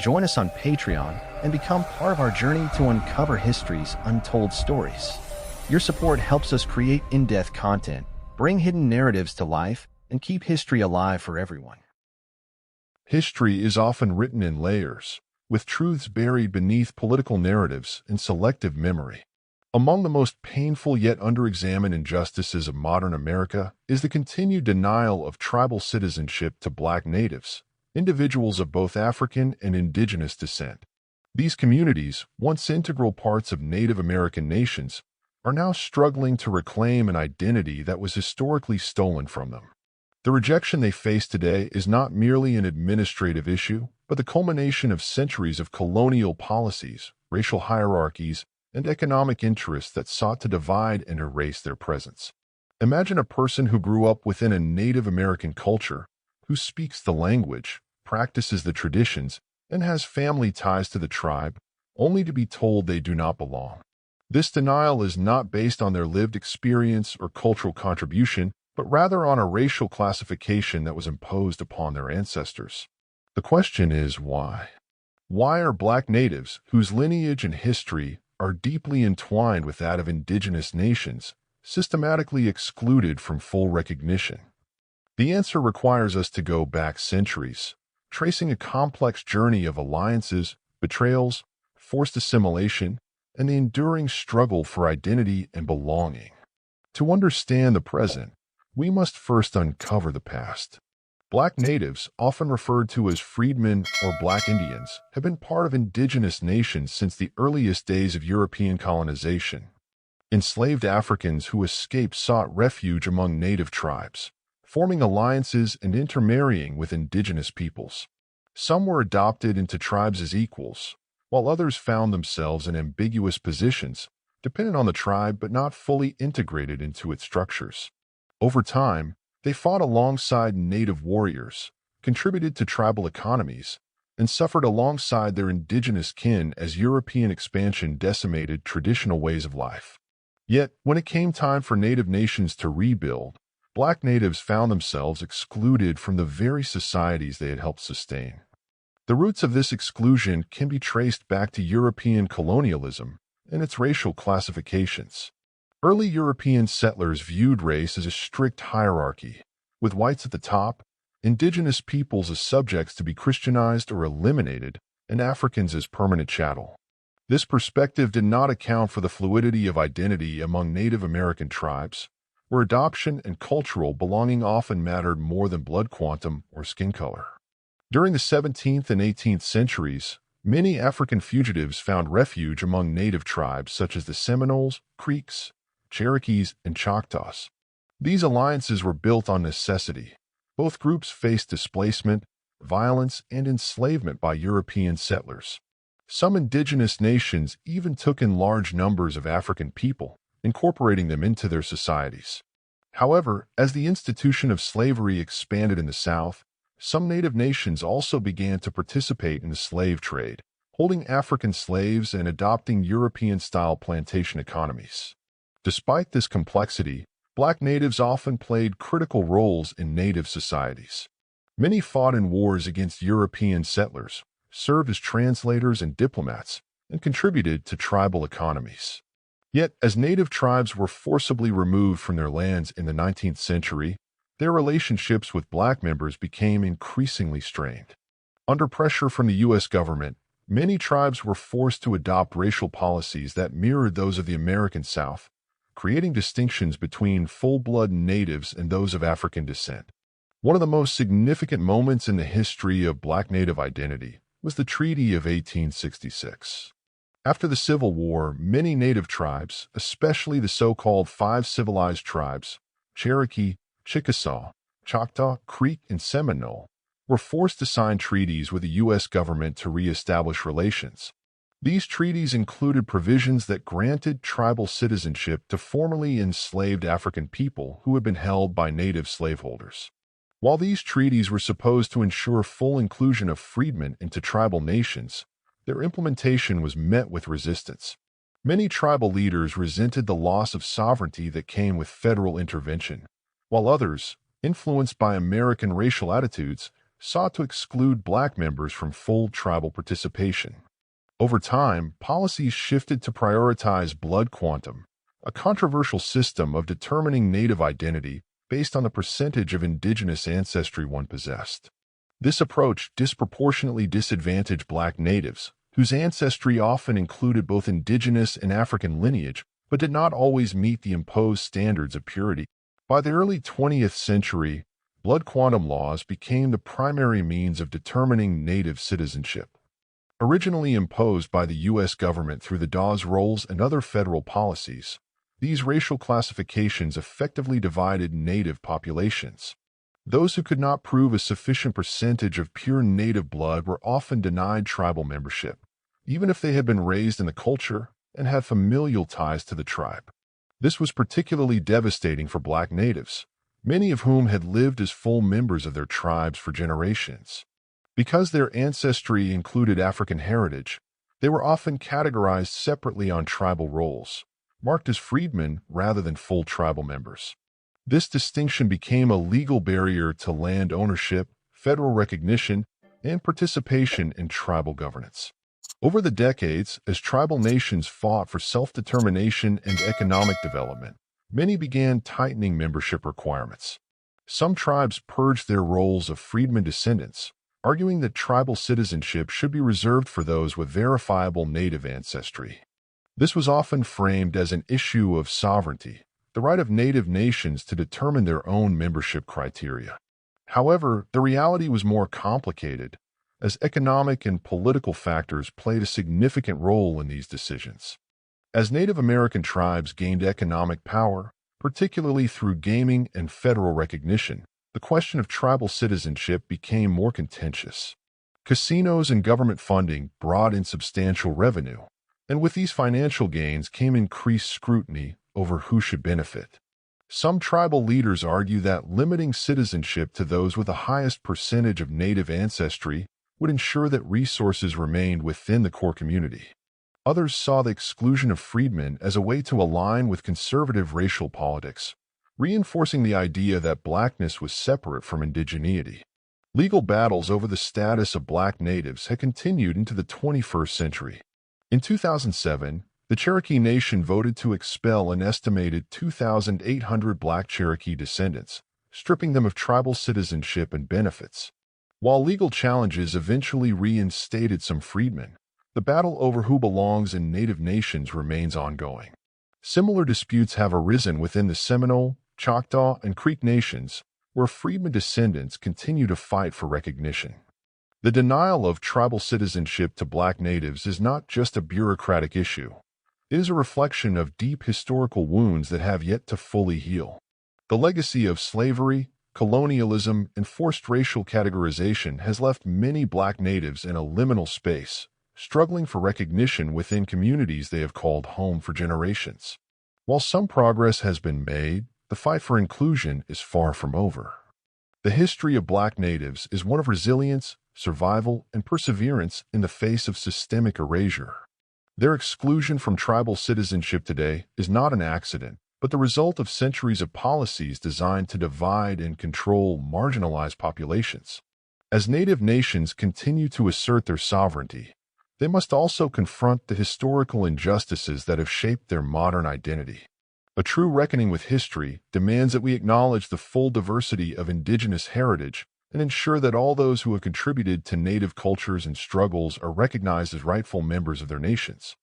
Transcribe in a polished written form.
join us on Patreon, and become part of our journey to uncover history's untold stories. Your support helps us create in-depth content, bring hidden narratives to life, and keep history alive for everyone. History is often written in layers, with truths buried beneath political narratives and selective memory. Among the most painful yet underexamined injustices of modern America is the continued denial of tribal citizenship to Black natives, individuals of both African and Indigenous descent. These communities, once integral parts of Native American nations, are now struggling to reclaim an identity that was historically stolen from them. The rejection they face today is not merely an administrative issue, but the culmination of centuries of colonial policies, racial hierarchies, and economic interests that sought to divide and erase their presence. Imagine a person who grew up within a Native American culture, who speaks the language, practices the traditions, and has family ties to the tribe, only to be told they do not belong. This denial is not based on their lived experience or cultural contribution, but rather on a racial classification that was imposed upon their ancestors. The question is why? Why are Black natives, whose lineage and history are deeply entwined with that of Indigenous nations, systematically excluded from full recognition? The answer requires us to go back centuries, tracing a complex journey of alliances, betrayals, forced assimilation, and the enduring struggle for identity and belonging. To understand the present, we must first uncover the past. Black natives, often referred to as freedmen or Black Indians, have been part of Indigenous nations since the earliest days of European colonization. Enslaved Africans who escaped sought refuge among native tribes, forming alliances and intermarrying with Indigenous peoples. Some were adopted into tribes as equals, while others found themselves in ambiguous positions, dependent on the tribe but not fully integrated into its structures. Over time, they fought alongside native warriors, contributed to tribal economies, and suffered alongside their indigenous kin as European expansion decimated traditional ways of life. Yet, when it came time for native nations to rebuild, Black natives found themselves excluded from the very societies they had helped sustain. The roots of this exclusion can be traced back to European colonialism and its racial classifications. Early European settlers viewed race as a strict hierarchy, with whites at the top, Indigenous peoples as subjects to be Christianized or eliminated, and Africans as permanent chattel. This perspective did not account for the fluidity of identity among Native American tribes, where adoption and cultural belonging often mattered more than blood quantum or skin color. During the 17th and 18th centuries, many African fugitives found refuge among native tribes such as the Seminoles, Creeks, Cherokees, and Choctaws. These alliances were built on necessity. Both groups faced displacement, violence, and enslavement by European settlers. Some indigenous nations even took in large numbers of African people, incorporating them into their societies. However, as the institution of slavery expanded in the South, some native nations also began to participate in the slave trade, holding African slaves and adopting European-style plantation economies. Despite this complexity, Black natives often played critical roles in native societies. Many fought in wars against European settlers, served as translators and diplomats, and contributed to tribal economies. Yet, as native tribes were forcibly removed from their lands in the 19th century, their relationships with Black members became increasingly strained. Under pressure from the U.S. government, many tribes were forced to adopt racial policies that mirrored those of the American South, creating distinctions between full-blood natives and those of African descent. One of the most significant moments in the history of Black native identity was the Treaty of 1866. After the Civil War, many native tribes, especially the so-called Five Civilized Tribes, Cherokee, Chickasaw, Choctaw, Creek, and Seminole, were forced to sign treaties with the U.S. government to reestablish relations. These treaties included provisions that granted tribal citizenship to formerly enslaved African people who had been held by native slaveholders. While these treaties were supposed to ensure full inclusion of freedmen into tribal nations, their implementation was met with resistance. Many tribal leaders resented the loss of sovereignty that came with federal intervention, while others, influenced by American racial attitudes, sought to exclude black members from full tribal participation. Over time, policies shifted to prioritize blood quantum, a controversial system of determining Native identity based on the percentage of indigenous ancestry one possessed. This approach disproportionately disadvantaged black natives, whose ancestry often included both indigenous and African lineage, but did not always meet the imposed standards of purity. By the early 20th century, blood quantum laws became the primary means of determining Native citizenship. Originally imposed by the U.S. government through the Dawes Rolls and other federal policies, these racial classifications effectively divided Native populations. Those who could not prove a sufficient percentage of pure Native blood were often denied tribal membership, even if they had been raised in the culture and had familial ties to the tribe. This was particularly devastating for black natives, many of whom had lived as full members of their tribes for generations. Because their ancestry included African heritage, they were often categorized separately on tribal rolls, marked as freedmen rather than full tribal members. This distinction became a legal barrier to land ownership, federal recognition, and participation in tribal governance. Over the decades, as tribal nations fought for self-determination and economic development, many began tightening membership requirements. Some tribes purged their rolls of freedmen descendants, arguing that tribal citizenship should be reserved for those with verifiable Native ancestry. This was often framed as an issue of sovereignty, the right of Native nations to determine their own membership criteria. However, the reality was more complicated, as economic and political factors played a significant role in these decisions. As Native American tribes gained economic power, particularly through gaming and federal recognition, the question of tribal citizenship became more contentious. Casinos and government funding brought in substantial revenue, and with these financial gains came increased scrutiny over who should benefit. Some tribal leaders argue that limiting citizenship to those with the highest percentage of Native ancestry would ensure that resources remained within the core community. Others saw the exclusion of freedmen as a way to align with conservative racial politics, reinforcing the idea that blackness was separate from indigeneity. Legal battles over the status of black natives had continued into the 21st century. In 2007, the Cherokee Nation voted to expel an estimated 2,800 black Cherokee descendants, stripping them of tribal citizenship and benefits. While legal challenges eventually reinstated some freedmen, the battle over who belongs in Native nations remains ongoing. Similar disputes have arisen within the Seminole, Choctaw, and Creek nations, where freedmen descendants continue to fight for recognition. The denial of tribal citizenship to black natives is not just a bureaucratic issue. It is a reflection of deep historical wounds that have yet to fully heal. The legacy of slavery, colonialism, and forced racial categorization has left many black natives in a liminal space, struggling for recognition within communities they have called home for generations. While some progress has been made, the fight for inclusion is far from over. The history of black natives is one of resilience, survival, and perseverance in the face of systemic erasure. Their exclusion from tribal citizenship today is not an accident, but the result of centuries of policies designed to divide and control marginalized populations. As Native nations continue to assert their sovereignty, they must also confront the historical injustices that have shaped their modern identity. A true reckoning with history demands that we acknowledge the full diversity of indigenous heritage and ensure that all those who have contributed to Native cultures and struggles are recognized as rightful members of their nations.